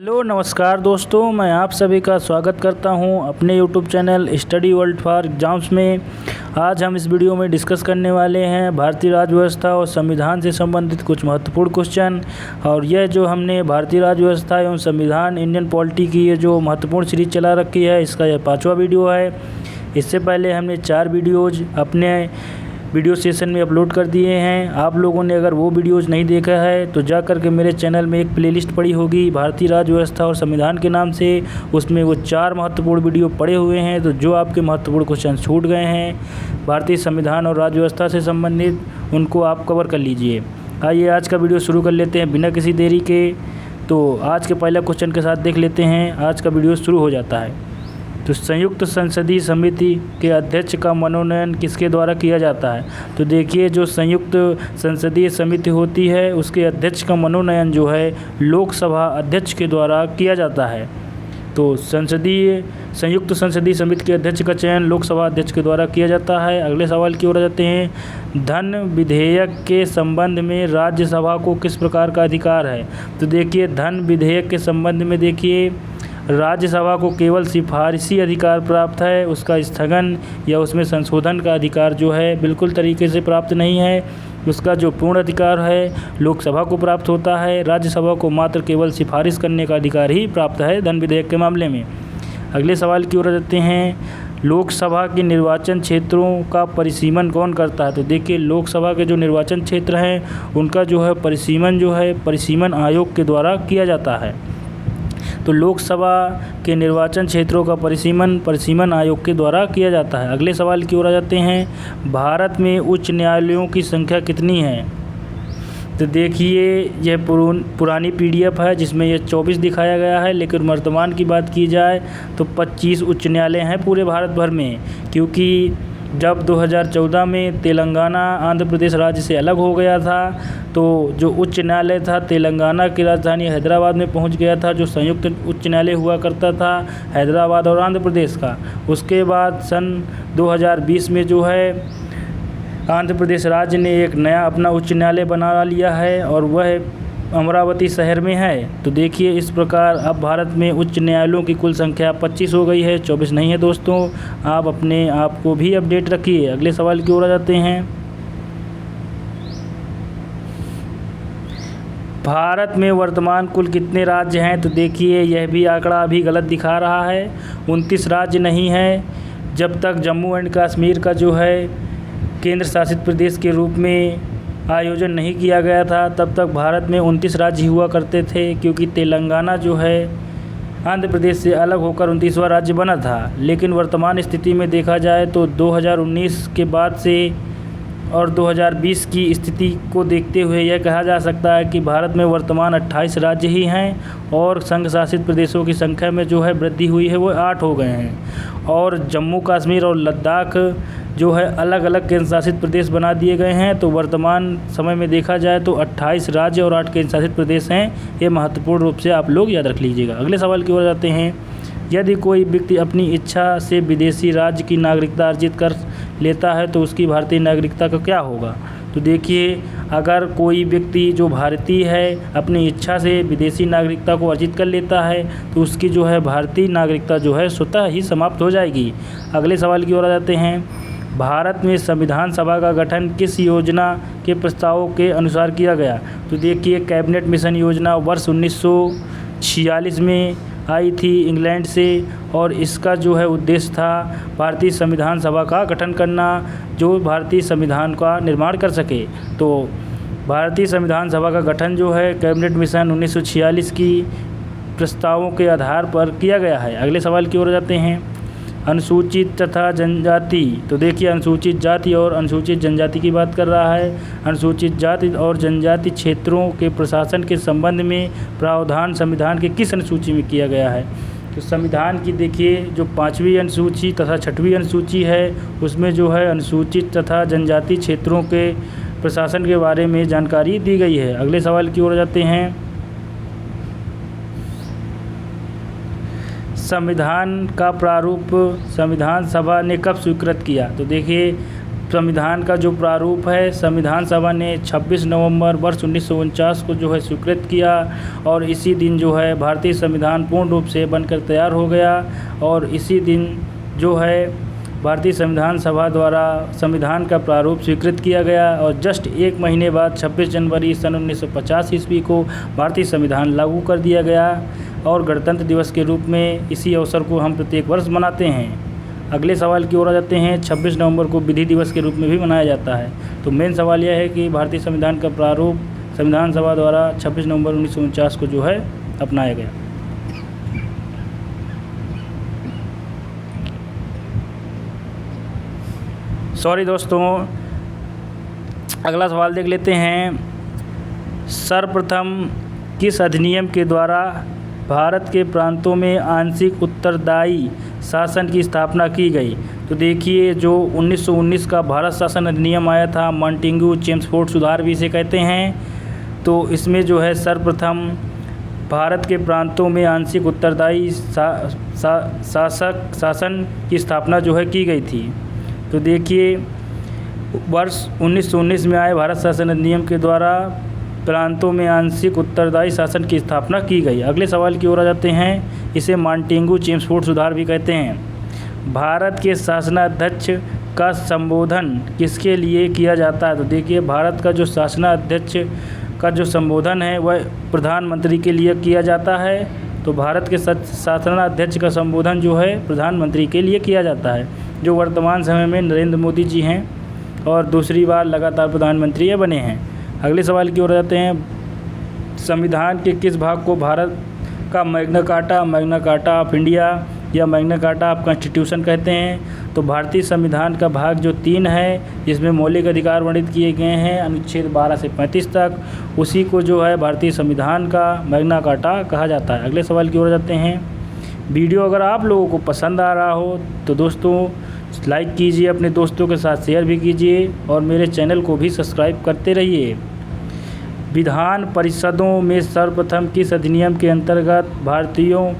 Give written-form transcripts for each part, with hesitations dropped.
Hello नमस्कार दोस्तों, मैं आप सभी का स्वागत करता हूं अपने YouTube channel study world for exams में। आज हम इस वीडियो में डिस्कस करने वाले हैं भारतीय राज्य व्यवस्था और संविधान से संबंधित कुछ महत्वपूर्ण क्वेश्चन। और यह जो हमने भारतीय राज्य व्यवस्था एवं संविधान इंडियन पॉलिटी की ये जो महत्वपूर्ण सीरीज चला रखी है, इसका यह 5वां वीडियो है। इससे पहले हमने 4 वीडियोज़ अपने वीडियो सेशन में अपलोड कर दिए हैं। आप लोगों ने अगर वो वीडियोज़ नहीं देखा है तो जा कर के मेरे चैनल में एक प्लेलिस्ट पड़ी होगी भारतीय राज्य व्यवस्था और संविधान के नाम से, उसमें वो 4 महत्वपूर्ण वीडियो पड़े हुए हैं। तो जो आपके महत्वपूर्ण क्वेश्चन छूट गए हैं भारतीय संविधान और राज्य व्यवस्था से संबंधित, उनको आप कवर कर लीजिए। आइए आज का वीडियो शुरू कर लेते हैं बिना किसी देरी के। तो आज के पहले क्वेश्चन के साथ देख लेते हैं। आज का वीडियो शुरू हो जाता है। तो संयुक्त संसदीय समिति के अध्यक्ष का मनोनयन किसके द्वारा किया जाता है? तो देखिए, जो संयुक्त संसदीय समिति होती है उसके अध्यक्ष का मनोनयन जो है लोकसभा अध्यक्ष के द्वारा किया जाता है। तो संयुक्त संसदीय समिति के अध्यक्ष का चयन लोकसभा अध्यक्ष के द्वारा किया जाता है। अगले सवाल की ओर जाते हैं। धन विधेयक के संबंध में राज्यसभा को किस प्रकार का अधिकार है? तो देखिए, धन विधेयक के संबंध में देखिए राज्यसभा को केवल सिफारिशी अधिकार प्राप्त है। उसका स्थगन या उसमें संशोधन का अधिकार जो है बिल्कुल तरीके से प्राप्त नहीं है। उसका जो पूर्ण अधिकार है लोकसभा को प्राप्त होता है। राज्यसभा को मात्र केवल सिफारिश करने का अधिकार ही प्राप्त है धन विधेयक के मामले में। अगले सवाल की ओर जाते हैं। लोकसभा के निर्वाचन क्षेत्रों का परिसीमन कौन करता है? तो देखिए, लोकसभा के जो निर्वाचन क्षेत्र हैं उनका जो है परिसीमन आयोग के द्वारा किया जाता है। तो लोकसभा के निर्वाचन क्षेत्रों का परिसीमन आयोग के द्वारा किया जाता है। अगले सवाल की ओर आ जाते हैं। भारत में उच्च न्यायालयों की संख्या कितनी है? तो देखिए, यह पुरानी PDF है जिसमें यह 24 दिखाया गया है, लेकिन वर्तमान की बात की जाए तो 25 उच्च न्यायालय हैं पूरे भारत भर में। क्योंकि जब 2014 में तेलंगाना आंध्र प्रदेश राज्य से अलग हो गया था तो जो उच्च न्यायालय था तेलंगाना की राजधानी हैदराबाद में पहुंच गया था, जो संयुक्त उच्च न्यायालय हुआ करता था हैदराबाद और आंध्र प्रदेश का। उसके बाद सन 2020 में जो है आंध्र प्रदेश राज्य ने एक नया अपना उच्च न्यायालय बना लिया है और वह अमरावती शहर में है। तो देखिए, इस प्रकार अब भारत में उच्च न्यायालयों की कुल संख्या 25 हो गई है, 24 नहीं है दोस्तों। आप अपने आप को भी अपडेट रखिए। अगले सवाल की ओर आ जाते हैं। भारत में वर्तमान कुल कितने राज्य हैं? तो देखिए, यह भी आंकड़ा अभी गलत दिखा रहा है। 29 राज्य नहीं है। जब तक जम्मू एंड कश्मीर का जो है केंद्र शासित प्रदेश के रूप में आयोजन नहीं किया गया था तब तक भारत में 29 राज्य हुआ करते थे। क्योंकि तेलंगाना जो है आंध्र प्रदेश से अलग होकर 29वां राज्य बना था। लेकिन वर्तमान स्थिति में देखा जाए तो 2019 के बाद से और 2020 की स्थिति को देखते हुए यह कहा जा सकता है कि भारत में वर्तमान 28 राज्य ही हैं और संघ शासित प्रदेशों की संख्या में जो है वृद्धि हुई है वो 8 हो गए हैं। और जम्मू कश्मीर और लद्दाख जो है अलग अलग केंद्र शासित प्रदेश बना दिए गए हैं। तो वर्तमान समय में देखा जाए तो 28 राज्य और 8 केंद्र शासित प्रदेश हैं। ये महत्वपूर्ण रूप से आप लोग याद रख लीजिएगा। अगले सवाल की ओर जाते हैं। यदि कोई व्यक्ति अपनी इच्छा से विदेशी राज्य की नागरिकता अर्जित कर लेता है तो उसकी भारतीय नागरिकता का क्या होगा? तो देखिए, अगर कोई व्यक्ति जो भारतीय है अपनी इच्छा से विदेशी नागरिकता को अर्जित कर लेता है तो उसकी जो है भारतीय नागरिकता जो है स्वतः ही समाप्त हो जाएगी। अगले सवाल की ओर आ जाते हैं। भारत में संविधान सभा का गठन किस योजना के प्रस्तावों के अनुसार किया गया? तो देखिए, कैबिनेट मिशन योजना वर्ष 1946 में आई थी इंग्लैंड से और इसका जो है उद्देश्य था भारतीय संविधान सभा का गठन करना, जो भारतीय संविधान का निर्माण कर सके। तो भारतीय संविधान सभा का गठन जो है कैबिनेट मिशन 1946 की प्रस्तावों के आधार पर किया गया है। अगले सवाल की ओर जाते हैं। अनुसूचित तथा जनजाति। तो देखिए, अनुसूचित जाति और अनुसूचित जनजाति की बात कर रहा है। अनुसूचित जाति और जनजाति क्षेत्रों के प्रशासन के संबंध में प्रावधान संविधान के किस अनुसूची में किया गया है? तो संविधान की देखिए, जो 5वीं अनुसूची तथा 6वीं अनुसूची है उसमें जो है अनुसूचित तथा जनजाति क्षेत्रों के प्रशासन के बारे में जानकारी दी गई है। अगले सवाल की ओर जाते हैं। संविधान का प्रारूप संविधान सभा ने कब स्वीकृत किया? तो देखिए, संविधान का जो प्रारूप है संविधान सभा ने 26 नवंबर वर्ष 1949 को जो है स्वीकृत किया और इसी दिन जो है भारतीय संविधान पूर्ण रूप से बनकर तैयार हो गया और इसी दिन जो है भारतीय संविधान सभा द्वारा संविधान का प्रारूप स्वीकृत किया गया और जस्ट एक महीने बाद 26 जनवरी सन 1950 ईस्वी को भारतीय संविधान लागू कर दिया गया और गणतंत्र दिवस के रूप में इसी अवसर को हम प्रत्येक वर्ष मनाते हैं। अगले सवाल की ओर आ जाते हैं। 26 नवंबर को विधि दिवस के रूप में भी मनाया जाता है। तो मेन सवाल यह है कि भारतीय संविधान का प्रारूप संविधान सभा द्वारा 26 नवंबर 1949 को जो है अपनाया गया। सॉरी दोस्तों, अगला सवाल देख लेते हैं। सर्वप्रथम किस अधिनियम के द्वारा भारत के प्रांतों में आंशिक उत्तरदायी शासन की स्थापना की गई? तो देखिए, जो 1919 का भारत शासन अधिनियम आया था, मॉन्टेग्यू चेम्सफोर्ड सुधार भी इसे कहते हैं, तो इसमें जो है सर्वप्रथम भारत के प्रांतों में आंशिक उत्तरदायी शासन की स्थापना जो है की गई थी। तो देखिए, वर्ष 1919 में आए भारत शासन अधिनियम के द्वारा प्रांतों में आंशिक उत्तरदायी शासन की स्थापना की गई। अगले सवाल की ओर आ जाते हैं। इसे मॉन्टेग्यू चेम्सफोर्ड सुधार भी कहते हैं। भारत के शासनाध्यक्ष का संबोधन किसके लिए किया जाता है? तो देखिए, भारत का जो शासनाध्यक्ष का जो संबोधन है वह प्रधानमंत्री के लिए किया जाता है। तो भारत के शासनाध्यक्ष का संबोधन जो है प्रधानमंत्री के लिए किया जाता है, जो वर्तमान समय में नरेंद्र मोदी जी हैं और दूसरी बार लगातार प्रधानमंत्री बने हैं। अगले सवाल की ओर जाते हैं। संविधान के किस भाग को भारत का मैग्ना कार्टा ऑफ इंडिया या मैग्ना कार्टा ऑफ कॉन्स्टिट्यूशन कहते हैं? तो भारतीय संविधान का भाग जो 3 है, जिसमें मौलिक अधिकार वर्णित किए गए हैं अनुच्छेद 12 से 35 तक, उसी को जो है भारतीय संविधान का मैग्ना कार्टा कहा जाता है। अगले सवाल की ओर जाते हैं। वीडियो अगर आप लोगों को पसंद आ रहा हो तो दोस्तों लाइक कीजिए, अपने दोस्तों के साथ शेयर भी कीजिए और मेरे चैनल को भी सब्सक्राइब करते रहिए। विधान परिषदों में सर्वप्रथम किस अधिनियम के अंतर्गत भारतीयों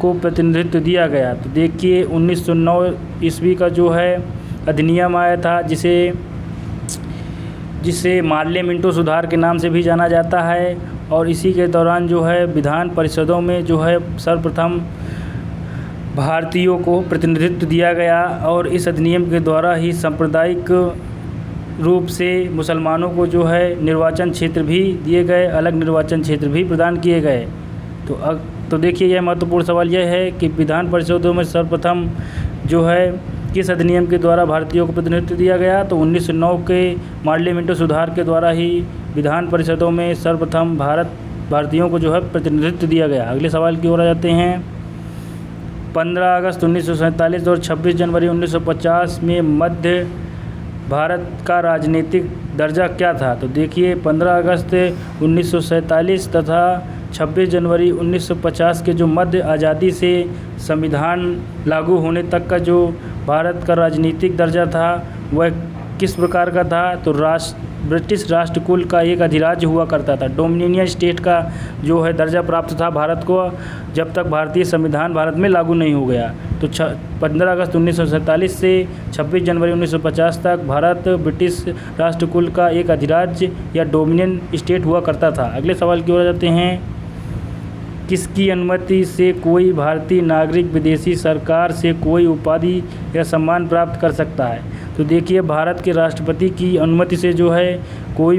को प्रतिनिधित्व दिया गया? तो देखिए, 1909 ईस्वी का जो है अधिनियम आया था, जिसे मार्ले मिंटो सुधार के नाम से भी जाना जाता है और इसी के दौरान जो है विधान परिषदों में जो है सर्वप्रथम भारतीयों को प्रतिनिधित्व दिया गया और इस अधिनियम के द्वारा ही सांप्रदायिक रूप से मुसलमानों को जो है निर्वाचन क्षेत्र भी दिए गए, अलग निर्वाचन क्षेत्र भी प्रदान किए गए। तो देखिए, यह महत्वपूर्ण सवाल यह है कि विधान परिषदों में सर्वप्रथम जो है किस अधिनियम के द्वारा भारतीयों को प्रतिनिधित्व दिया गया? तो 1909 के मार्ले मिंटो सुधार के द्वारा ही विधान परिषदों में सर्वप्रथम भारतीयों को जो है प्रतिनिधित्व दिया गया। अगले सवाल की ओर आ जाते हैं। 15 अगस्त 1947 और 26 जनवरी 1950 में मध्य भारत का राजनीतिक दर्जा क्या था? तो देखिए, 15 अगस्त 1947 तथा 26 जनवरी 1950 के जो मध्य आज़ादी से संविधान लागू होने तक का जो भारत का राजनीतिक दर्जा था वह किस प्रकार का था? तो ब्रिटिश राष्ट्रकुल का एक अधिराज्य हुआ करता था। डोमिनियन स्टेट का जो है दर्जा प्राप्त था भारत को, जब तक भारतीय संविधान भारत में लागू नहीं हो गया। तो 15 अगस्त 1947 से 26 जनवरी 1950 तक भारत ब्रिटिश राष्ट्रकुल का एक अधिराज्य या डोमिनियन स्टेट हुआ करता था। अगले सवाल की ओर जाते हैं। किसकी अनुमति से कोई भारतीय नागरिक विदेशी सरकार से कोई उपाधि या सम्मान प्राप्त कर सकता है? तो देखिए, भारत के राष्ट्रपति की अनुमति से जो है कोई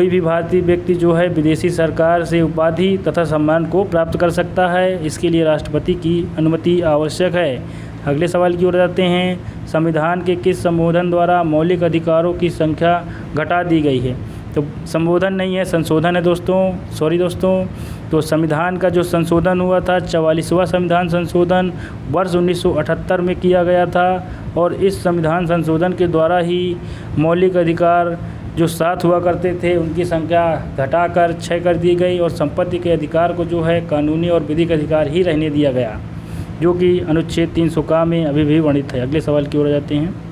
भी भारतीय व्यक्ति जो है विदेशी सरकार से उपाधि तथा सम्मान को प्राप्त कर सकता है। इसके लिए राष्ट्रपति की अनुमति आवश्यक है। अगले सवाल की ओर जाते हैं। संविधान के किस संशोधन द्वारा मौलिक अधिकारों की संख्या घटा दी गई है? तो संशोधन नहीं है, संशोधन है दोस्तों, सॉरी दोस्तों। तो संविधान का जो संशोधन हुआ था 44वां संविधान संशोधन वर्ष 1978 में किया गया था और इस संविधान संशोधन के द्वारा ही मौलिक अधिकार जो 7 हुआ करते थे उनकी संख्या घटाकर 6 कर दी गई और संपत्ति के अधिकार को जो है कानूनी और विधिक अधिकार ही रहने दिया गया, जो कि अनुच्छेद 300 का में अभी भी वर्णित है। अगले सवाल की ओर जाते हैं।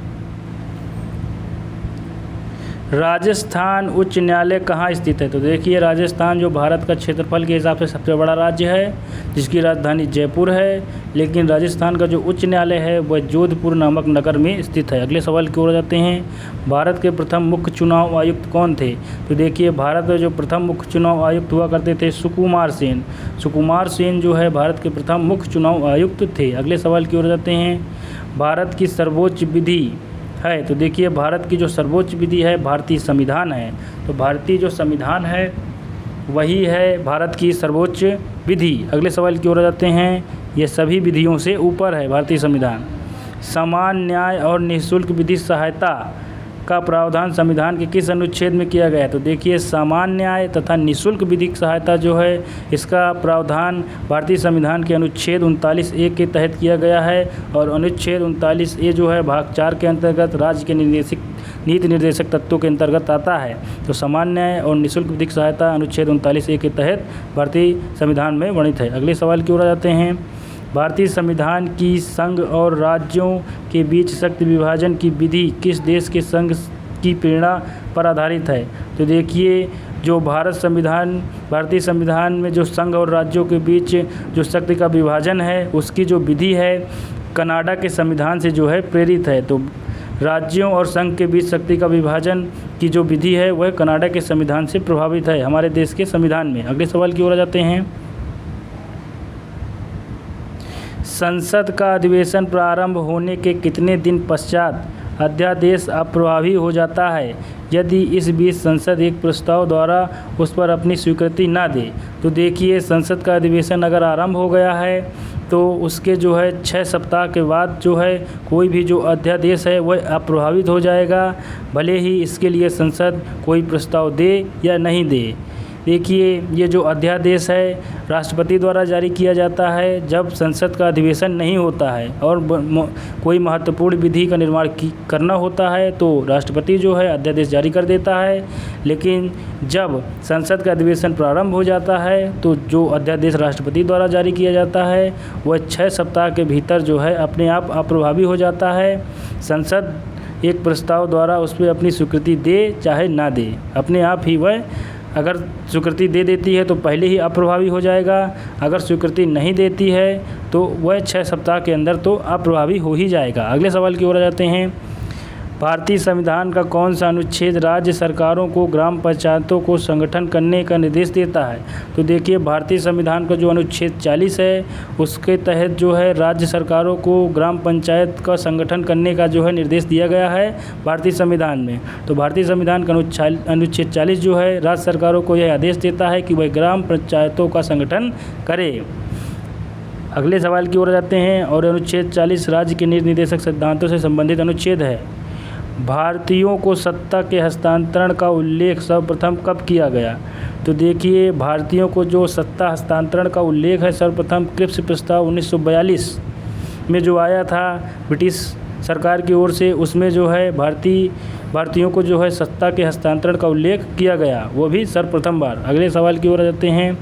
राजस्थान उच्च न्यायालय कहाँ स्थित है? तो देखिए, राजस्थान जो भारत का क्षेत्रफल के हिसाब से सबसे बड़ा राज्य है, जिसकी राजधानी जयपुर है। लेकिन राजस्थान का जो उच्च न्यायालय है वह जोधपुर नामक नगर में स्थित है। अगले सवाल की ओर जाते हैं। भारत के प्रथम मुख्य चुनाव आयुक्त कौन थे? तो देखिए, भारत में जो प्रथम मुख्य चुनाव आयुक्त हुआ करते थे सुकुमार सेन। सुकुमार सेन जो है भारत के प्रथम मुख्य चुनाव आयुक्त थे। अगले सवाल की ओर जाते हैं। भारत की सर्वोच्च विधि है? तो देखिए, भारत की जो सर्वोच्च विधि है भारतीय संविधान है। तो भारतीय जो संविधान है वही है भारत की सर्वोच्च विधि। अगले सवाल की ओर जाते हैं। ये सभी विधियों से ऊपर है भारतीय संविधान। समान न्याय और निःशुल्क विधि सहायता का प्रावधान संविधान के किस अनुच्छेद में किया गया है? तो देखिए, समान न्याय तथा निःशुल्क विधिक सहायता जो है इसका प्रावधान भारतीय संविधान के अनुच्छेद 39A के तहत किया गया है। और अनुच्छेद 39A जो है भाग 4 के अंतर्गत राज्य के नीति निर्देशक तत्वों के अंतर्गत आता है। तो समान न्याय और निःशुल्क विधिक सहायता अनुच्छेद 39A के तहत भारतीय संविधान में वर्णित है। अगले सवाल की ओर आ जाते हैं। भारतीय संविधान की संघ और राज्यों के बीच शक्ति विभाजन की विधि किस देश के संघ की प्रेरणा पर आधारित है? तो देखिए, जो भारतीय संविधान में जो संघ और राज्यों के बीच जो शक्ति का विभाजन है उसकी जो विधि है कनाडा के संविधान से जो है प्रेरित है। तो राज्यों और संघ के बीच शक्ति का विभाजन की जो विधि है वह कनाडा के संविधान से प्रभावित है हमारे देश के संविधान में। अगले सवाल की ओर आ जाते हैं। संसद का अधिवेशन प्रारंभ होने के कितने दिन पश्चात अध्यादेश अप्रभावी हो जाता है यदि इस बीच संसद एक प्रस्ताव द्वारा उस पर अपनी स्वीकृति ना दे? तो देखिए, संसद का अधिवेशन अगर आरंभ हो गया है तो उसके जो है 6 सप्ताह के बाद जो है कोई भी जो अध्यादेश है वह अप्रभावित हो जाएगा, भले ही इसके लिए संसद कोई प्रस्ताव दे या नहीं दे। देखिए, ये जो अध्यादेश है राष्ट्रपति द्वारा जारी किया जाता है जब संसद का अधिवेशन नहीं होता है और कोई महत्वपूर्ण विधि का निर्माण करना होता है तो राष्ट्रपति जो है अध्यादेश जारी कर देता है। लेकिन जब संसद का अधिवेशन प्रारंभ हो जाता है तो जो अध्यादेश राष्ट्रपति द्वारा जारी किया जाता है वह 6 सप्ताह के भीतर जो है अपने आप अप्रभावी हो जाता है। संसद एक प्रस्ताव द्वारा उस पर अपनी स्वीकृति दे चाहे ना दे, अपने आप ही वह अगर स्वीकृति दे देती है तो पहले ही अप्रभावी हो जाएगा, अगर स्वीकृति नहीं देती है तो वह 6 सप्ताह के अंदर तो अप्रभावी हो ही जाएगा। अगले सवाल की ओर आ जाते हैं। भारतीय संविधान का कौन सा अनुच्छेद राज्य सरकारों को ग्राम पंचायतों को संगठन करने का निर्देश देता है? तो देखिए, भारतीय संविधान का जो अनुच्छेद 40 है उसके तहत जो है राज्य सरकारों को ग्राम पंचायत का संगठन करने का जो है निर्देश दिया गया है भारतीय संविधान में। तो भारतीय संविधान का अनुच्छेद 40 जो है राज्य सरकारों को यह आदेश देता है कि वह ग्राम पंचायतों का संगठन करे। अगले सवाल की ओर जाते हैं। और अनुच्छेद 40 राज्य के नीति निर्देशक सिद्धांतों से संबंधित अनुच्छेद है। भारतीयों को सत्ता के हस्तांतरण का उल्लेख सर्वप्रथम कब किया गया? तो देखिए, भारतीयों को जो सत्ता हस्तांतरण का उल्लेख है सर्वप्रथम क्रिप्स प्रस्ताव 1942 में जो आया था ब्रिटिश सरकार की ओर से, उसमें जो है भारतीयों को जो है सत्ता के हस्तांतरण का उल्लेख किया गया, वो भी सर्वप्रथम बार। अगले सवाल की ओर आ जाते हैं।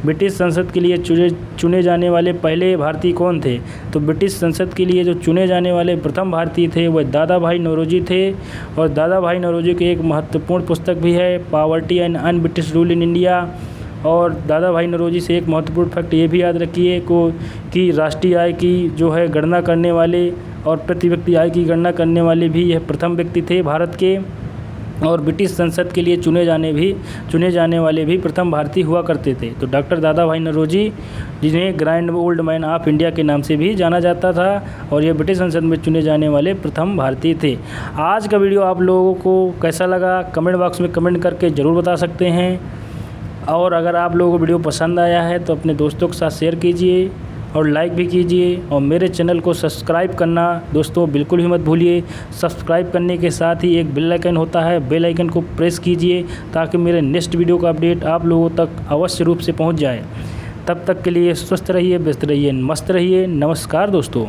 ब्रिटिश संसद के लिए चुने जाने वाले पहले भारतीय कौन थे? तो ब्रिटिश संसद के लिए जो चुने जाने वाले प्रथम भारतीय थे वह दादा भाई नौरोजी थे। और दादा भाई नौरोजी की एक महत्वपूर्ण पुस्तक भी है poverty and un British rule in India. और दादा भाई नौरोजी से एक महत्वपूर्ण फैक्ट ये भी याद रखिए कि राष्ट्रीय आय की जो है गणना करने वाले और प्रति व्यक्ति आय की गणना करने वाले भी यह प्रथम व्यक्ति थे भारत के। और ब्रिटिश संसद के लिए चुने जाने वाले भी प्रथम भारतीय हुआ करते थे। तो डॉक्टर दादा भाई नौरोजी, जिन्हें grand old man of India के नाम से भी जाना जाता था, और ये ब्रिटिश संसद में चुने जाने वाले प्रथम भारतीय थे। आज का वीडियो आप लोगों को कैसा लगा कमेंट बॉक्स में कमेंट करके ज़रूर बता सकते हैं। और अगर आप लोगों को वीडियो पसंद आया है तो अपने दोस्तों के साथ शेयर कीजिए और लाइक भी कीजिए। और मेरे चैनल को सब्सक्राइब करना दोस्तों बिल्कुल भी मत भूलिए। सब्सक्राइब करने के साथ ही एक बेल आइकन होता है, बेल आइकन को प्रेस कीजिए ताकि मेरे नेक्स्ट वीडियो का अपडेट आप लोगों तक अवश्य रूप से पहुंच जाए। तब तक के लिए स्वस्थ रहिए, व्यस्त रहिए, मस्त रहिए। नमस्कार दोस्तों।